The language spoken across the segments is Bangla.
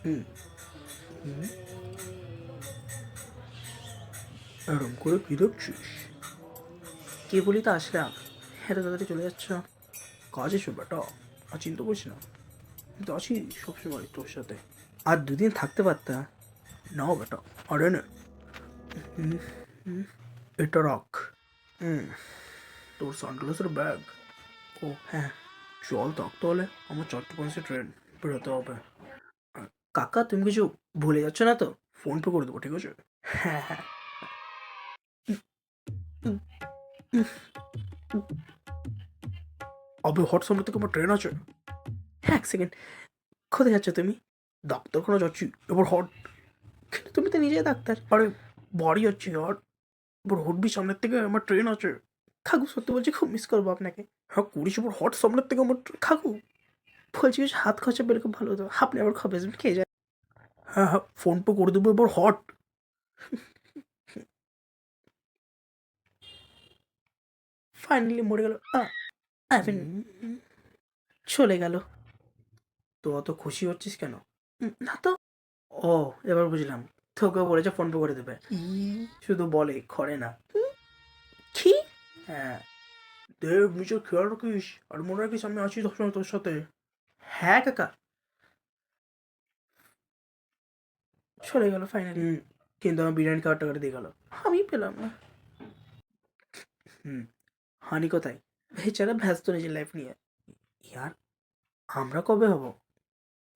হুম হুম এরম করে কি দেখছিস? কে বলি তো আসলাম, এত তাড়াতাড়ি চলে যাচ্ছ? কাজ এসো বেটা, আর চিন্তা করিস না, আমি তো আছি সবসময় তোর সাথে। আর দুদিন থাকতে পারতা। নাও বেটা, আরে না, হুম, হুম, এটা রাখ। হুম, তোর সানগ্লাসের ব্যাগ। ও হ্যাঁ, চল থাকতে হলে, আমার 4:05 ট্রেন, বেরোতে হবে। কাকা তুমি কিছু ভুলে যাচ্ছ না তো? ফোন পে করে দেবো, ঠিক আছে? হ্যাঁ হ্যাঁ। উম, উম, উম। আবে হোয়াটসঅ্যাপে থেকে আমার ট্রেন আছে। হ্যাঁ, এক সেকেন্ড, কোথায় যাচ্ছ তুমি? ডাক্তারখানা যাচ্ছি, এবার হট। কিন্তু তুমি তো নিজেই ডাক্তার। আরে বাড়ি যাচ্ছি আর, এবার হটবি সামনের থেকে, আমার ট্রেন আছে। কাকু সত্যি বলছি, খুব মিস করবো আপনাকে। হ্যাঁ করিস, এবার হট সামনের থেকে আমার কাকু বলছি, বেশ হাত খরচা পেলে খুব ভালো হতো, আপনি আবার খাবে খেয়ে যায়। হ্যাঁ হ্যাঁ, ফোন পে করে দেবো, এবার হট। ফাইনালি মরে গেল। আই মিন, চলে গেল। তো অত খুশি হচ্ছিস কেন? না তো। ও, এবার বুঝলাম, তোকেও বলেছে ফোন পে করে দেবে। শুধু বলে, করে না। কি? হ্যাঁ, দেব নিজের খেয়াল রাখিস, আর মনে রাখিস আমি আছি সবসময় তোর সাথে। হ্যাঁ কাকা। চলে গেল ফাইনালি। কিন্তু আমার বিরিয়ানি খাওয়ার টাকাটা দিয়ে গেল, আমি পেলাম না। হুম, হানি কোথায়? বেচারা ব্যস্ত নিজের লাইফ নিয়ে। ইয়ার, আমরা কবে হব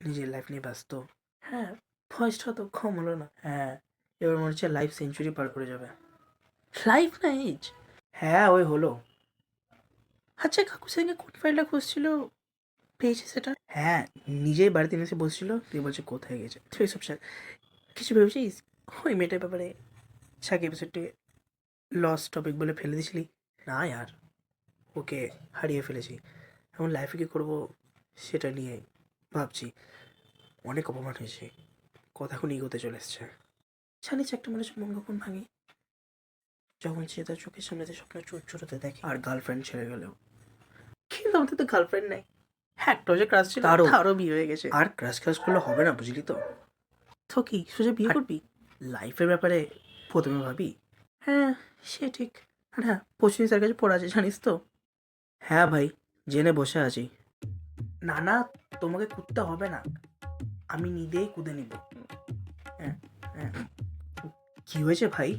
নিজের লাইফ নিয়ে ব্যস্ত? হ্যাঁ, বয়সটা তো কম হলো না। হ্যাঁ, এবার মনে হচ্ছে লাইফ সেঞ্চুরি পার করে যাবে। লাইফ না এজ। হ্যাঁ, ওই হলো। আচ্ছা, কাকু সেদিনকে কোন ফাইলটা খুঁজছিল, পেয়েছে সেটা? হ্যাঁ, নিজেই বাড়িতে এসে বসছিল, তুই বলছে কোথায় গেছে, তুই সব কিছু ভেবেছিস ওই মেয়েটার ব্যাপারে? সাকিব এপিসোডটি লস টপিক বলে ফেলে দিছিলি? না यार, ওকে হারিয়ে ফেলেছি, এখন লাইফে কী করবো সেটা নিয়ে ভাবছি। অনেক অপমান হয়েছে, কথা এখন ইগোতে চলে এসছে। জানিস একটা মানুষের মন কখন ভাঙে? যখন সে তার চোখের সামনে যে স্বপ্ন চোট ছোটতে দেখে, আর গার্লফ্রেন্ড ছেড়ে গেলেও। কিন্তু আমাদের তো গার্লফ্রেন্ড নাই। হ্যাঁ, একটা যে ক্রাশ ছিল, তারও বিয়ে হয়ে গেছে। আর ক্রাশ ক্রাশ করলে হবে না, বুঝলি তো? তো কি সোজা বিয়ে করবি? লাইফের ব্যাপারে প্রথমে ভাবি। হ্যাঁ, সে ঠিক। আর হ্যাঁ, পশ্চিম স্যার কাছে পড়া আছে, জানিস তো? হ্যাঁ ভাই, জেনে বসে আছি। না না, তোমাকে কুদতে হবে না, আমি নিজেই কুদে নিব। হ্যাঁ হ্যাঁ। কি হয়েছে ভাই,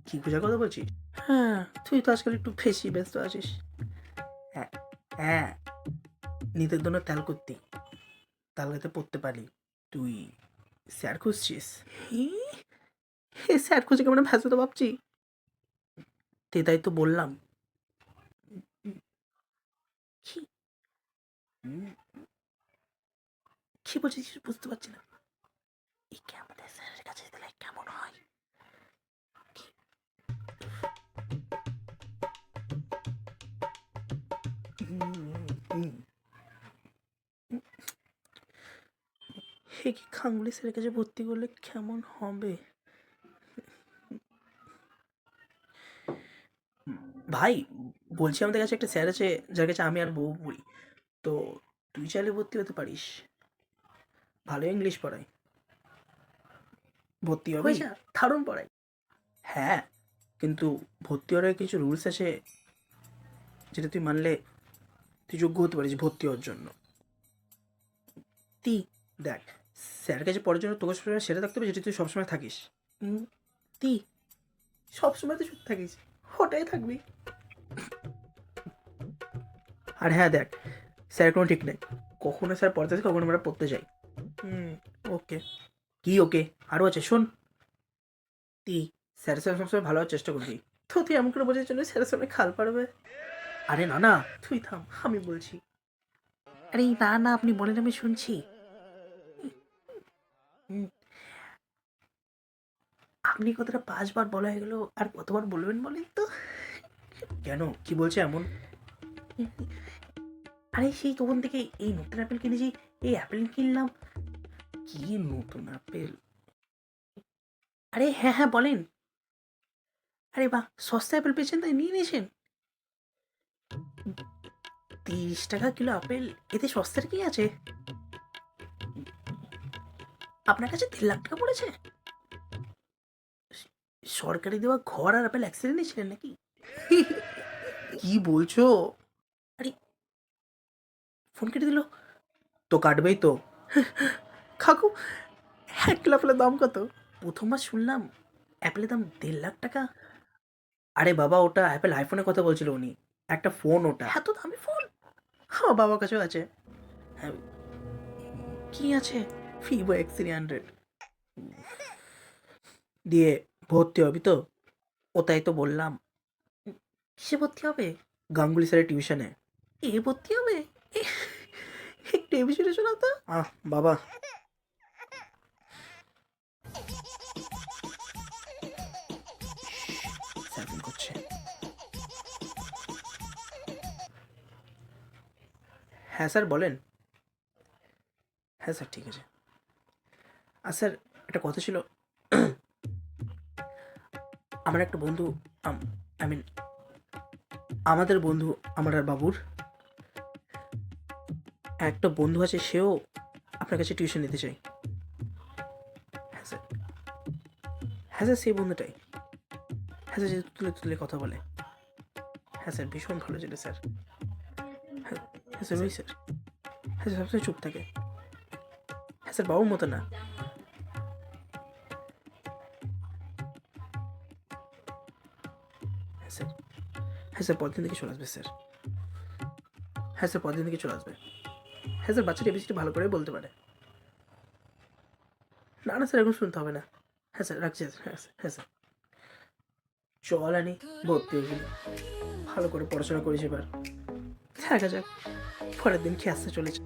কি খোঁজার কথা বলছিস? হ্যাঁ, তুই তো আজকাল একটু বেশি ব্যস্ত আছিস। হ্যাঁ হ্যাঁ, নিজের জন্য তেল করতি, তাহলে পড়তে পারি। তুই স্যার খুঁজছিস? হে, স্যার খুঁজে কেমন ব্যস্ত তো ভাবছি। তে তাই তো বললাম। কি হুম, কি বলছিস কিছু বুঝতে পারছি না। একে আমাদের স্যারের কাছে দিলে কেমন হয়? কি- হুম, হে কি খাঙ্গুলি স্যারের কাছে ভর্তি করলে কেমন হবে? ভাই, বলছি আমাদের কাছে একটা স্যার আছে, যার কাছে আমি আর বউ পড়ি। তো তুই চাইলে ভর্তি হতে পারিস, ভালো ইংলিশ পড়ায়। ভর্তি হবি? দারুণ পড়ায়। হ্যাঁ, কিন্তু ভর্তি হওয়ার আগে কিছু রুলস আছে, যেটা তুই মানলে তুই যোগ্য হতে পারিস ভর্তি হওয়ার জন্য। তুই দেখ, স্যারের কাছে পড়ার জন্য তোকে সবসময় সেটা থাকতে হবে যেটা তুই সবসময় থাকিস। তুই সবসময় তো চুপ থাকিস, ওটাই থাকবি। আর হ্যাঁ দেখ, স্যার কোনো ঠিক নেই, কখনো স্যার পড়তে আসে, কখনো আমরা পড়তে যাই। হুম, ওকে। কি ওকে? আরও আছে, শোন। তুই স্যারের সাথে সবসময় ভালো হওয়ার চেষ্টা করবি। তো তুই এমন করে বোঝার জন্য স্যারের সামনে খাল পারবে? আরে না না, তুই থাম, আমি বলছি। আরে না না, আপনি বলেন, আমি শুনছি। হুম, আপনি কথাটা 5 বার বলা হয়ে গেল, আর কতবার বলবেন বলেন তো? কেন, কি বলছে এমন? আরে সেই তখন থেকে এই নতুন অ্যাপেল কিনেছি, এই অ্যাপেল কিনলাম। কি নতুন অ্যাপেল? আরে হ্যাঁ হ্যাঁ, বলেন। আরে বাহ, সস্তা অ্যাপেল পেয়েছেন, তাই নিয়ে নিয়েছেন। 30 টাকা কিলো আপেল, এতে সস্তার কি আছে? আপনার কাছে 1,00,000 টাকা পড়েছে? সরকারি দেওয়া ঘর আর আপেল অ্যাক্সিডেন্টে ছিলেন নাকি? কি বলছো? আরে ফোন কেটে দিল। তো কাটবেই তো। কাকু, 1 কিলো আপেলের দাম কত? প্রথমবার শুনলাম অ্যাপেলের দাম 1,50,000 টাকা। আরে বাবা, ওটা অ্যাপেল আইফোনের কথা বলছিল উনি। একটা ফোন ওটা। এত দামি ফোন? আমার বাবার কাছেও আছে। হ্যাঁ, কি আছে? ভিভো X300 দিয়ে ভর্তি হবি তো? ওটাই তো বললাম। কিসে ভর্তি হবে? গাঙ্গুলি স্যারের টিউশনে। এ ভর্তি হবে? একটু এ বিষয়ে শোনাও তো। বাবা, স্যার ফোন করছে। হ্যাঁ স্যার, বলেন। হ্যাঁ স্যার, ঠিক আছে। আর স্যার, একটা কথা ছিল। আমার একটা বন্ধু, আই মিন আমাদের বন্ধু, আমার আর বাবুর একটা বন্ধু আছে, সেও আপনার কাছে টিউশন নিতে চাই। হ্যাঁ স্যার। হ্যাঁ স্যার, সেই বন্ধুটাই। হ্যাঁ স্যার, যেহেতু তুলে তুলে কথা বলে। হ্যাঁ স্যার, ভীষণ ভালো ছিল স্যার। হ্যাঁ। হ্যাঁ স্যার, ওই স্যার। হ্যাঁ স্যার, সবসময় চুপ থাকে। হ্যাঁ স্যার, বাবুর মতো না। হ্যাঁ স্যার। হ্যাঁ স্যার, পরদিন থেকে চলে আসবে স্যার। হ্যাঁ স্যার, পরদিন থেকে চলে আসবে। হ্যাঁ স্যার, বাচ্চাটা এবিসিটি ভালো করে বলতে পারে। না না স্যার, এখন শুনতে হবে না। হ্যাঁ স্যার, রাখছি স্যার। হ্যাঁ স্যার, হ্যাঁ স্যার। চল আনি, ভর্তি হয়ে গেলি। ভালো করে পড়াশোনা করিস এবার। দেখা যাক পরের দিন কি আসতে চলেছে।